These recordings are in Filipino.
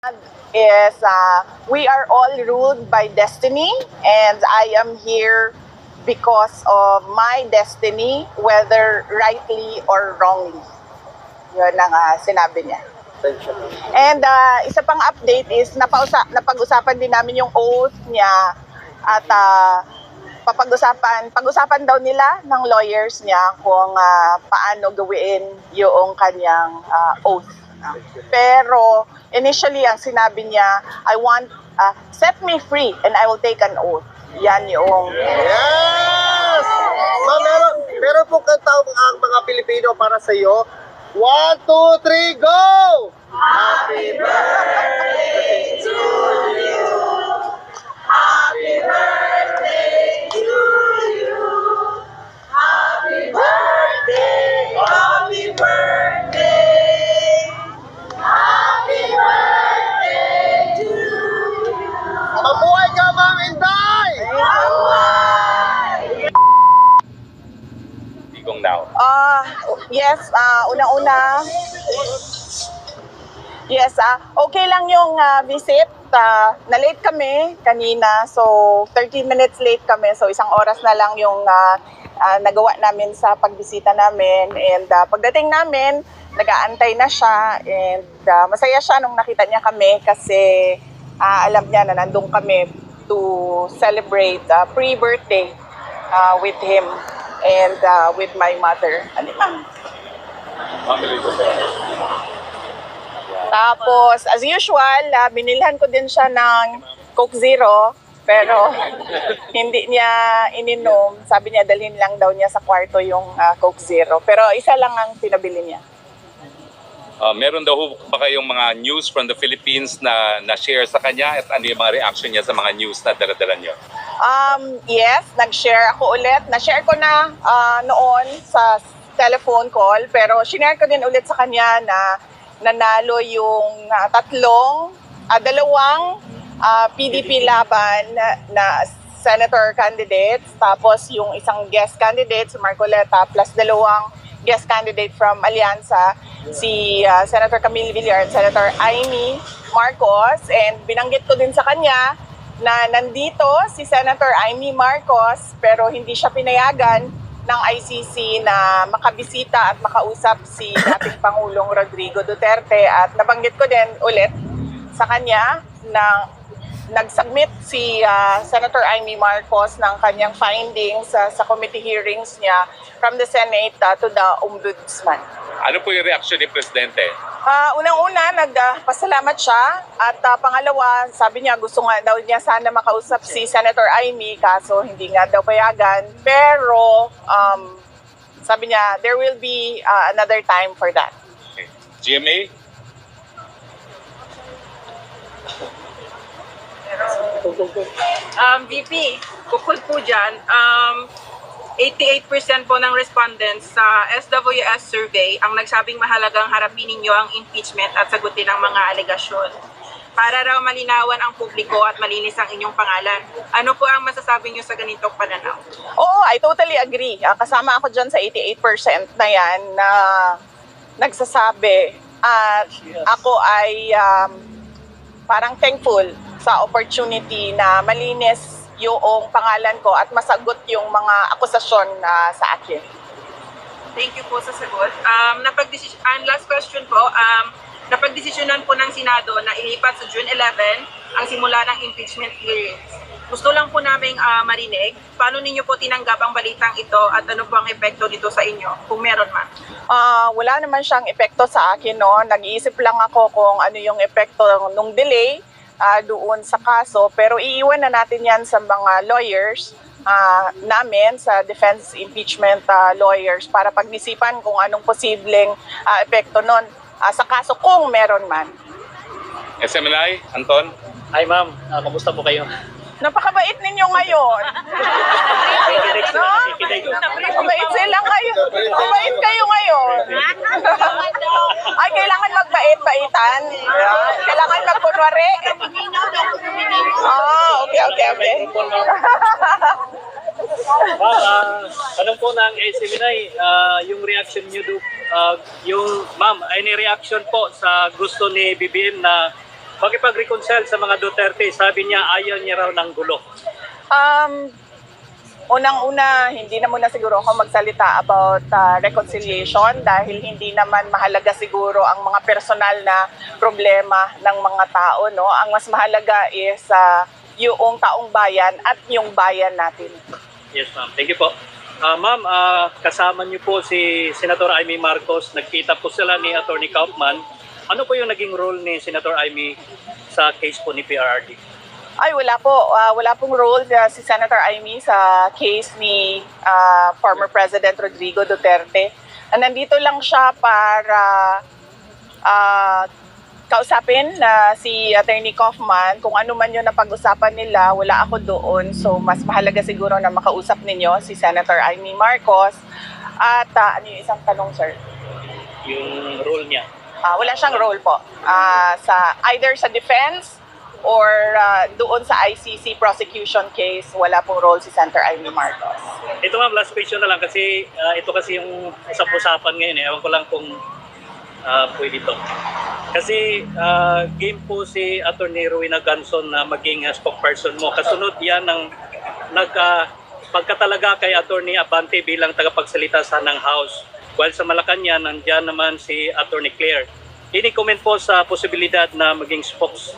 is we are all ruled by destiny, and I am here because of my destiny, whether rightly or wrongly. Yun ang sinabi niya. And isa pang update is napag-usapan din namin yung oath niya at pag-usapan daw nila ng lawyers niya kung paano gawin yung kanyang oath. Pero initially ang sinabi niya, I want set me free and I will take an oath. Yan yung Yes! Ma'am, meron po kantang ang mga Pilipino para sa iyo. 1, 2, 3, go! Happy birthday to you. Happy birthday to you. Happy birthday. Happy birthday. Happy birthday to you. Mabuhay ka, Ma'am Inday! Now. Yes, unang-una. Yes, okay lang yung visit. Na-late kami kanina, so 30 minutes late kami. So isang oras na lang yung nagawa namin sa pagbisita namin. And pagdating namin, nag-aantay na siya. And masaya siya nung nakita niya kami kasi alam niya na nandun kami to celebrate pre-birthday with him and with my mother. Tapos, as usual, binilhan ko din siya ng Coke Zero, pero hindi niya ininom. Sabi niya, dalhin lang daw niya sa kwarto yung Coke Zero. Pero isa lang ang pinabili niya. Meron daw ba kayong mga news from the Philippines na na-share sa kanya at ano yung mga reaction niya sa mga news na dala-dala niyo? Yes, nag-share ako ulit. Na-share ko na noon sa telephone call, pero shinare ko din ulit sa kanya na nanalo yung dalawang PDP laban na senator candidates, tapos yung isang guest candidate, si Marcoleta, plus dalawang guest candidate from Alianza, si Senator Camille Villar at Senator Amy Marcos. And binanggit ko din sa kanya na nandito si Senator Amy Marcos pero hindi siya pinayagan ng ICC na makabisita at makausap si dating Pangulong Rodrigo Duterte. At nabanggit ko din ulit sa kanya na nag-submit si Senator Amy Marcos ng kanyang findings sa committee hearings niya from the Senate to the Ombudsman. Ano po yung reaction ni Presidente? Unang-una, nagpasalamat siya at pangalawa, sabi niya gusto nga daw niya sana makausap si Senator Amy kaso hindi nga daw payagan. Pero sabi niya there will be another time for that. Okay. GMA? VP, bukod po dyan, 88% po ng respondents sa SWS survey ang nagsabing mahalagang harapin ninyo ang impeachment at sagutin ang mga alegasyon. Para raw malinawan ang publiko at malinis ang inyong pangalan. Ano po ang masasabi niyo sa ganitong pananaw? Oo, I totally agree. Kasama ako dyan sa 88% na yan na nagsasabi. At ako ay parang thankful sa opportunity na malinis yung pangalan ko at masagot yung mga akusasyon sa akin. Thank you po sa sagot. And last question po, napagdesisyonan po ng Senado na ilipat sa June 11 ang simula ng impeachment hearings. Gusto lang po naming marinig, paano ninyo po tinanggap ang balitang ito at ano po ang epekto dito sa inyo, kung meron man? Wala naman siyang epekto sa akin, no? Nag-iisip lang ako kung ano yung epekto nung delay doon sa kaso, pero iiwan na natin yan sa mga lawyers namin, sa defense impeachment lawyers para pag-isipan kung anong posibleng epekto nun sa kaso kung meron man. SMNI, Anton? Hi ma'am, kamusta po kayo? Napakabait ninyo ngayon. No? Mabait sila ngayon. Mabait kayo ngayon. Ay, kailangan magbait-baitan. Kailangan magkunwari. Okay. Tanong po ng SMNI, yung reaction niyo yung ma'am, any reaction po sa gusto ni BBM na makipag-reconcile sa mga Duterte. Sabi niya ayaw niya raw ng gulo. Unang-una, hindi na muna siguro ako magsalita about reconciliation dahil hindi naman mahalaga siguro ang mga personal na problema ng mga tao, no? Ang mas mahalaga is yung taong bayan at yung bayan natin. Yes, ma'am. Thank you po. Ma'am, kasama niyo po si Senator Amy Marcos. Nagkita po sila ni Attorney Kaufman. Ano po yung naging role ni Senator Amy sa case po ni PRRD? Ay, wala po. Wala pong role si Senator Amy sa case ni former President Rodrigo Duterte. Nandito lang siya para kausapin si Attorney Kaufman. Kung ano man yun na pag-usapan nila, wala ako doon. So, mas mahalaga siguro na makausap ninyo si Senator Amy Marcos. At ano yung isang tanong, sir? Yung role niya. Wala siyang role po. Either sa defense or doon sa ICC prosecution case, wala pong role si Senator Amy Marcos. Ito ma'am, last question na lang kasi ito kasi yung usap-usapan ngayon. Ewan ko lang kung pwede ito. Kasi game po si Attorney Rowena Ganson na maging spokesperson mo. Kasunod yan ng pagkatalaga kay Attorney Abante bilang tagapagsalita sa ng House. While sa Malacanang, nandyan naman si Attorney Claire. Any comment po sa posibilidad na maging spokes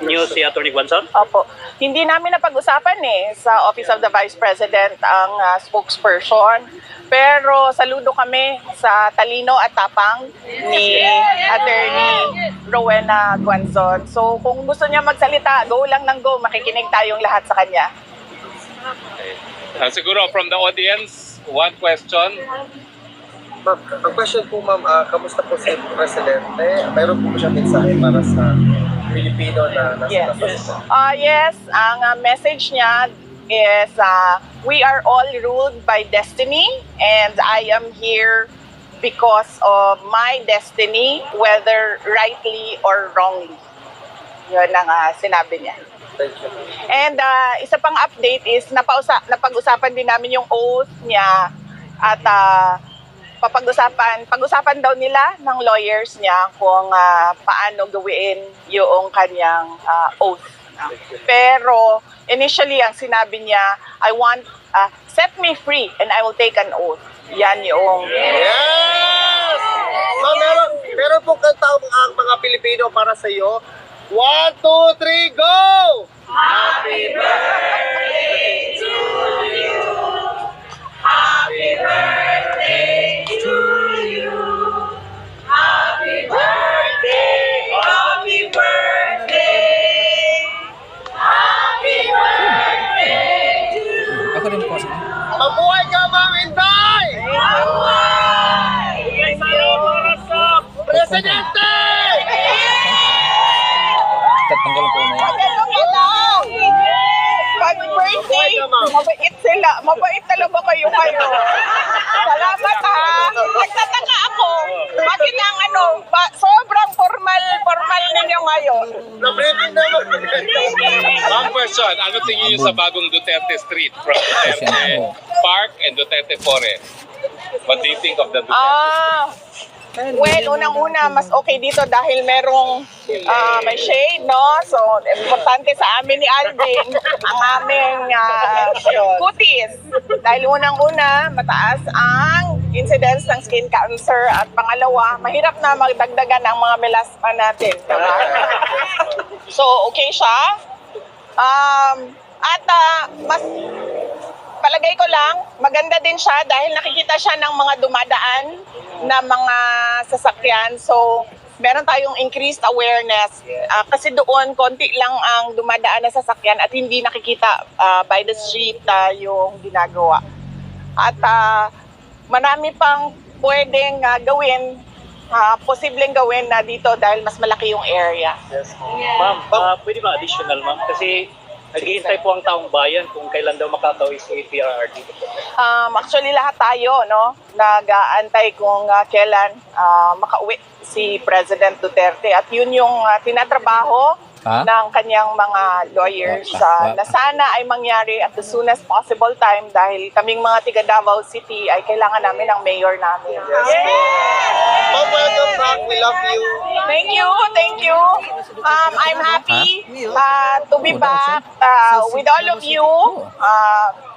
niyo si Attorney Ganson? Opo. Hindi namin napag-usapan sa Office of the Vice President ang spokesperson. Pero saludo kami sa talino at tapang ni Attorney Rowena Ganson. So kung gusto niya magsalita, go lang ng go. Makikinig tayong lahat sa kanya. Siguro from the audience, one question. Ma'am, ang question po ma'am, kamusta po si Presidente? Mayroon po siya mensahe para sa Pilipino na nasa Yes. Presidente? Yes, ang message niya is we are all ruled by destiny and I am here because of my destiny, whether rightly or wrongly. Yun ang sinabi niya. Thank you. And isa pang update is napag-usapan din namin yung oath niya at pag-usapan daw nila ng lawyers niya kung paano gawin yung kanyang oath. Pero initially ang sinabi niya, I want set me free and I will take an oath. Yan yung Yes! Ma'am, meron po kantang ang mga Pilipino para sa iyo. 1, 2, 3, go! Happy birthday to you. Happy birthday to you. Happy birthday. Happy birthday. Happy birthday to you. Ako rin po. Mabuhay ka, Ma'am Inday! Mabuhay! Presidente! Tatanggal ko na yan. Happy birthday! Mabait sila. Mabait talaga kayo ngayon. Salamat ha. Nagtataka ako. Bakit ang sobrang formal ninyo ngayon. Na-briefing naman. One question, ano tingin niyo sa bagong Duterte Street from Duterte Park and Duterte Forest? What do you think of the Duterte? Well, unang-una, mas okay dito dahil merong may shade, no? So, importante sa amin ni Alvin ang aming cuties. Dahil unang-una, mataas ang incidence ng skin cancer at pangalawa, mahirap na magdagdagan ang mga melasma natin. Diba? So, okay siya. Mas palagay ko lang, maganda din siya dahil nakikita siya ng mga dumadaan na mga sasakyan. So, meron tayong increased awareness. Kasi doon, konti lang ang dumadaan na sasakyan at hindi nakikita by the street yung ginagawa. At marami pang pwedeng gawin, posibleng gawin na dito dahil mas malaki yung area. Yes. Ma'am, pwede ba additional ma'am? Kasi naghihintay po ang taong bayan kung kailan daw makakauwi si PRRD. Actually, lahat tayo, no, nag-aantay kung kailan makauwi si President Duterte. At yun yung tinatrabaho Ha? ng kanyang mga lawyers na sana ay mangyari at the soonest possible time dahil kaming mga tiga Davao City ay kailangan namin ng mayor namin. Ma'am, welcome back. We love you. Thank you, thank you. I'm happy to be back with all of you.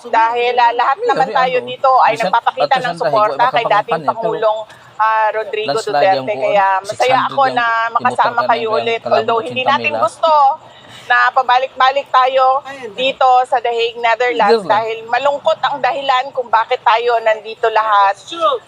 Dahil lahat naman tayo dito ay nagpapakita ng suporta kay dating Pangulong Rodrigo Duterte. Kaya masaya ako na makasama kayo ulit. Although hindi natin gusto na pabalik-balik tayo dito sa The Hague, Netherlands dahil malungkot ang dahilan kung bakit tayo nandito lahat.